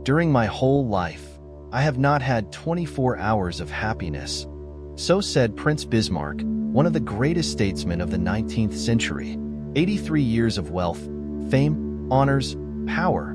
During my whole life, I have not had 24 hours of happiness. So said Prince Bismarck, one of the greatest statesmen of the 19th century. 83 years of wealth, fame, honors, power,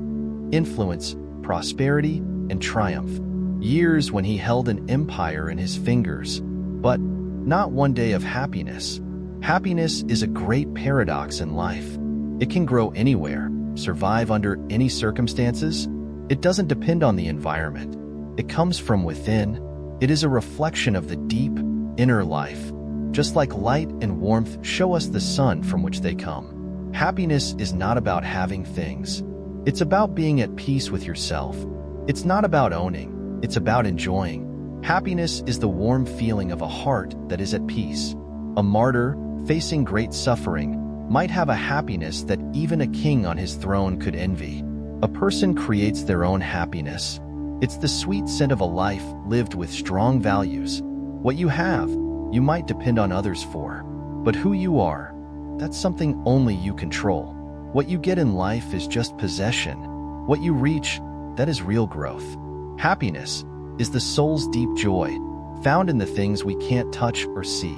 influence, prosperity, and triumph. Years when he held an empire in his fingers, but not one day of happiness. Happiness is a great paradox in life. It can grow anywhere, survive under any circumstances. It doesn't depend on the environment. It comes from within. It is a reflection of the deep, inner life. Just like light and warmth show us the sun from which they come. Happiness is not about having things. It's about being at peace with yourself. It's not about owning. It's about enjoying. Happiness is the warm feeling of a heart that is at peace. A martyr, facing great suffering, might have a happiness that even a king on his throne could envy. A person creates their own happiness. It's the sweet scent of a life lived with strong values. What you have, you might depend on others for. But who you are, that's something only you control. What you get in life is just possession. What you reach, that is real growth. Happiness is the soul's deep joy, found in the things we can't touch or see.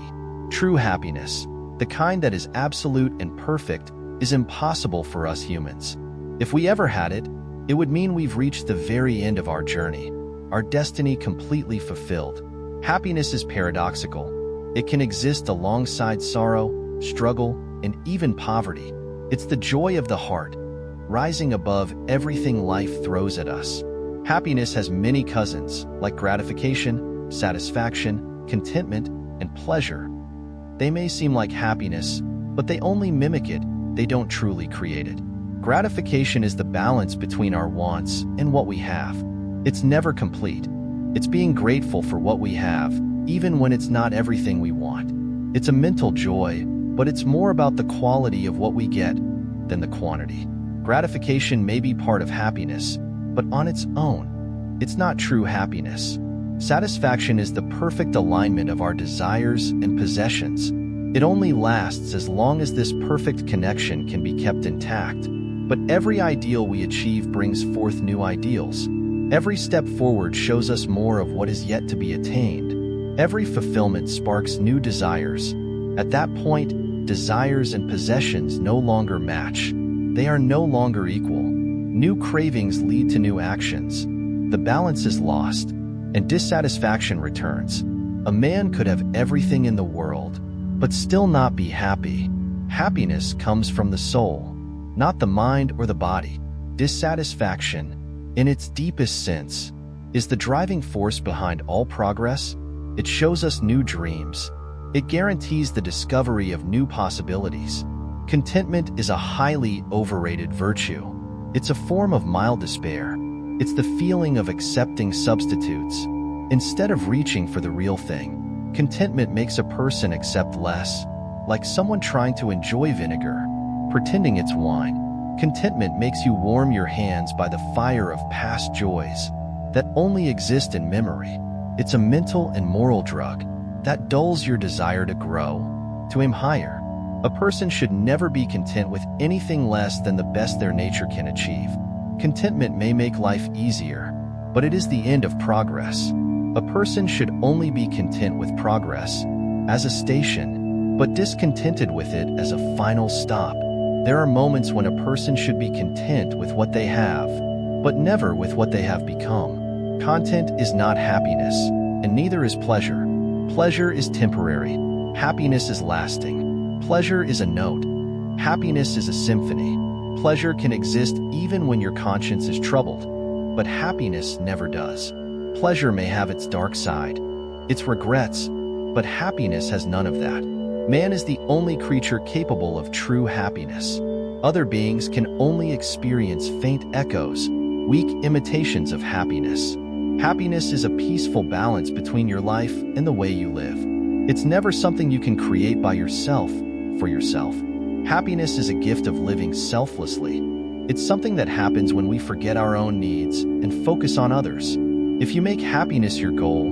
True happiness, the kind that is absolute and perfect, is impossible for us humans. If we ever had it, it would mean we've reached the very end of our journey, our destiny completely fulfilled. Happiness is paradoxical. It can exist alongside sorrow, struggle, and even poverty. It's the joy of the heart, rising above everything life throws at us. Happiness has many cousins, like gratification, satisfaction, contentment, and pleasure. They may seem like happiness, but they only mimic it, they don't truly create it. Gratification is the balance between our wants and what we have. It's never complete. It's being grateful for what we have, even when it's not everything we want. It's a mental joy, but it's more about the quality of what we get than the quantity. Gratification may be part of happiness, but on its own, it's not true happiness. Satisfaction is the perfect alignment of our desires and possessions. It only lasts as long as this perfect connection can be kept intact. But every ideal we achieve brings forth new ideals. Every step forward shows us more of what is yet to be attained. Every fulfillment sparks new desires. At that point, desires and possessions no longer match. They are no longer equal. New cravings lead to new actions. The balance is lost, and dissatisfaction returns. A man could have everything in the world, but still not be happy. Happiness comes from the soul, not the mind or the body. Dissatisfaction, in its deepest sense, is the driving force behind all progress. It shows us new dreams. It guarantees the discovery of new possibilities. Contentment is a highly overrated virtue. It's a form of mild despair. It's the feeling of accepting substitutes instead of reaching for the real thing. Contentment makes a person accept less, like someone trying to enjoy vinegar, pretending it's wine. Contentment makes you warm your hands by the fire of past joys that only exist in memory. It's a mental and moral drug that dulls your desire to grow, to aim higher. A person should never be content with anything less than the best their nature can achieve. Contentment may make life easier, but it is the end of progress. A person should only be content with progress as a station, but discontented with it as a final stop. There are moments when a person should be content with what they have, but never with what they have become. Content is not happiness, and neither is pleasure. Pleasure is temporary. Happiness is lasting. Pleasure is a note. Happiness is a symphony. Pleasure can exist even when your conscience is troubled, but happiness never does. Pleasure may have its dark side, its regrets, but happiness has none of that. Man is the only creature capable of true happiness. Other beings can only experience faint echoes, weak imitations of happiness. Happiness is a peaceful balance between your life and the way you live. It's never something you can create by yourself, for yourself. Happiness is a gift of living selflessly. It's something that happens when we forget our own needs and focus on others. If you make happiness your goal,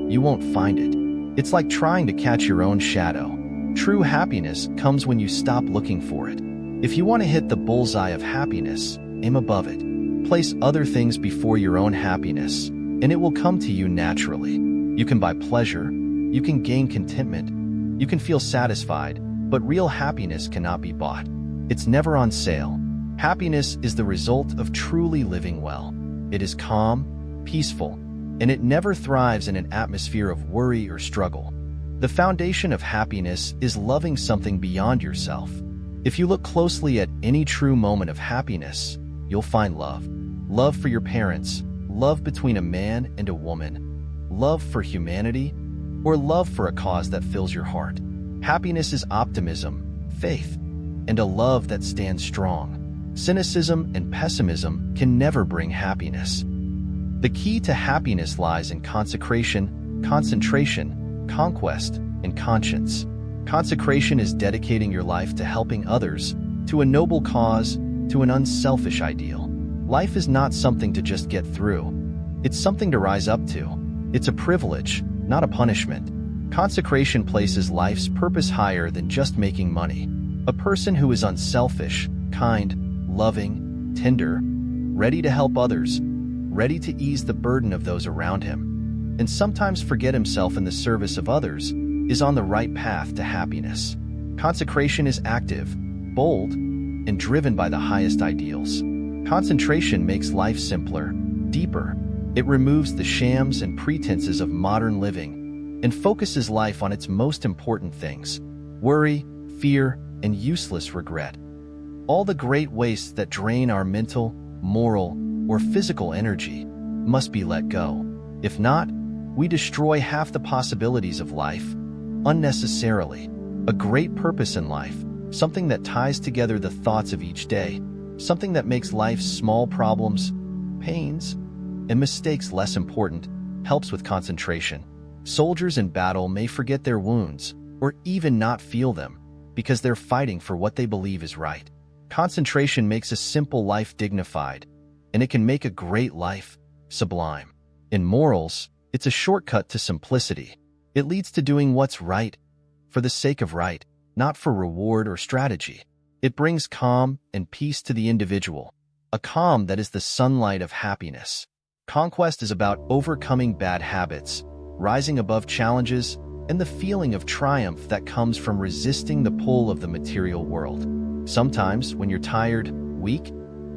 you won't find it. It's like trying to catch your own shadow. True happiness comes when you stop looking for it. If you want to hit the bullseye of happiness, aim above it. place other things before your own happiness, and it will come to you naturally. You can buy pleasure, you can gain contentment, you can feel satisfied, but real happiness cannot be bought. It's never on sale. Happiness is the result of truly living well. It is calm, peaceful, and it never thrives in an atmosphere of worry or struggle. The foundation of happiness is loving something beyond yourself. If you look closely at any true moment of happiness, you'll find love. Love for your parents, love between a man and a woman, love for humanity, or love for a cause that fills your heart. Happiness is optimism, faith, and a love that stands strong. Cynicism and pessimism can never bring happiness. The key to happiness lies in consecration, concentration, conquest, and conscience. Consecration is dedicating your life to helping others, to a noble cause, to an unselfish ideal. Life is not something to just get through. It's something to rise up to. It's a privilege, not a punishment. Consecration places life's purpose higher than just making money. A person who is unselfish, kind, loving, tender, ready to help others, ready to ease the burden of those around him, and sometimes forget himself in the service of others, is on the right path to happiness. Consecration is active, bold, and driven by the highest ideals. Concentration makes life simpler, deeper. It removes the shams and pretenses of modern living and focuses life on its most important things: worry, fear, and useless regret. All the great wastes that drain our mental, moral, or physical energy must be let go. If not, we destroy half the possibilities of life unnecessarily. A great purpose in life, something that ties together the thoughts of each day, something that makes life's small problems, pains, and mistakes less important, helps with concentration. Soldiers in battle may forget their wounds, or even not feel them, because they're fighting for what they believe is right. Concentration makes a simple life dignified, and it can make a great life sublime. In morals, it's a shortcut to simplicity. It leads to doing what's right, for the sake of right, not for reward or strategy. It brings calm and peace to the individual, a calm that is the sunlight of happiness. Conquest is about overcoming bad habits, rising above challenges, and the feeling of triumph that comes from resisting the pull of the material world. Sometimes, when you're tired, weak,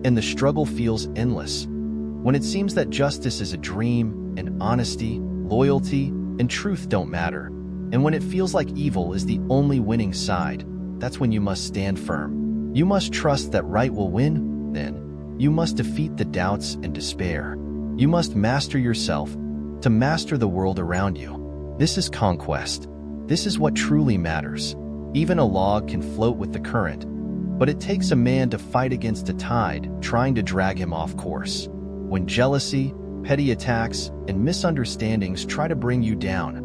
and the struggle feels endless, when it seems that justice is a dream, and honesty, loyalty, and truth don't matter, and when it feels like evil is the only winning side, that's when you must stand firm. You must trust that right will win, then. You must defeat the doubts and despair. You must master yourself to master the world around you. This is conquest. This is what truly matters. Even a log can float with the current, but it takes a man to fight against a tide trying to drag him off course. When jealousy, petty attacks, and misunderstandings try to bring you down,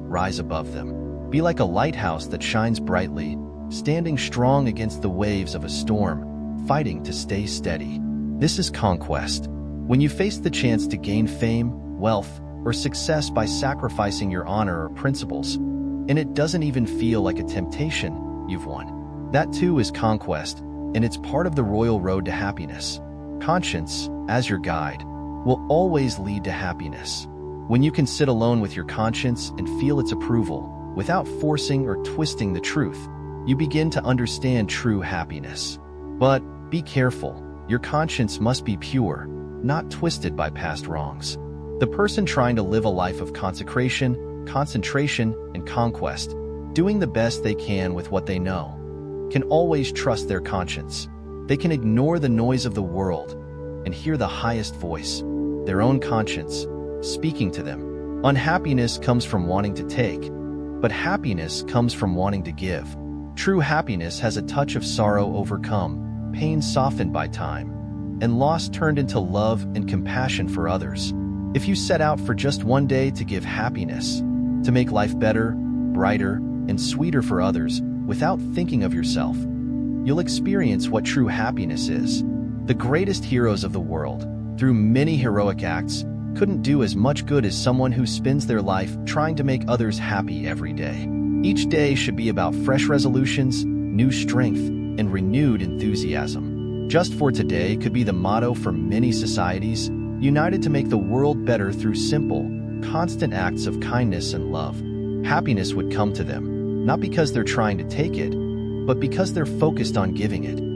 rise above them. Be like a lighthouse that shines brightly, standing strong against the waves of a storm, fighting to stay steady. This is conquest. When you face the chance to gain fame, wealth, or success by sacrificing your honor or principles, and it doesn't even feel like a temptation, you've won. That too is conquest, and it's part of the royal road to happiness. Conscience, as your guide, will always lead to happiness. When you can sit alone with your conscience and feel its approval, without forcing or twisting the truth, you begin to understand true happiness. But be careful, your conscience must be pure, not twisted by past wrongs. The person trying to live a life of consecration, concentration, and conquest, doing the best they can with what they know, can always trust their conscience. They can ignore the noise of the world and hear the highest voice, their own conscience, speaking to them. Unhappiness comes from wanting to take, but happiness comes from wanting to give. True happiness has a touch of sorrow overcome, pain softened by time, and loss turned into love and compassion for others. If you set out for just one day to give happiness, to make life better, brighter, and sweeter for others, without thinking of yourself, you'll experience what true happiness is. The greatest heroes of the world, through many heroic acts, couldn't do as much good as someone who spends their life trying to make others happy every day. Each day should be about fresh resolutions, new strength, and renewed enthusiasm. Just for today could be the motto for many societies, united to make the world better through simple, constant acts of kindness and love. Happiness would come to them, not because they're trying to take it, but because they're focused on giving it.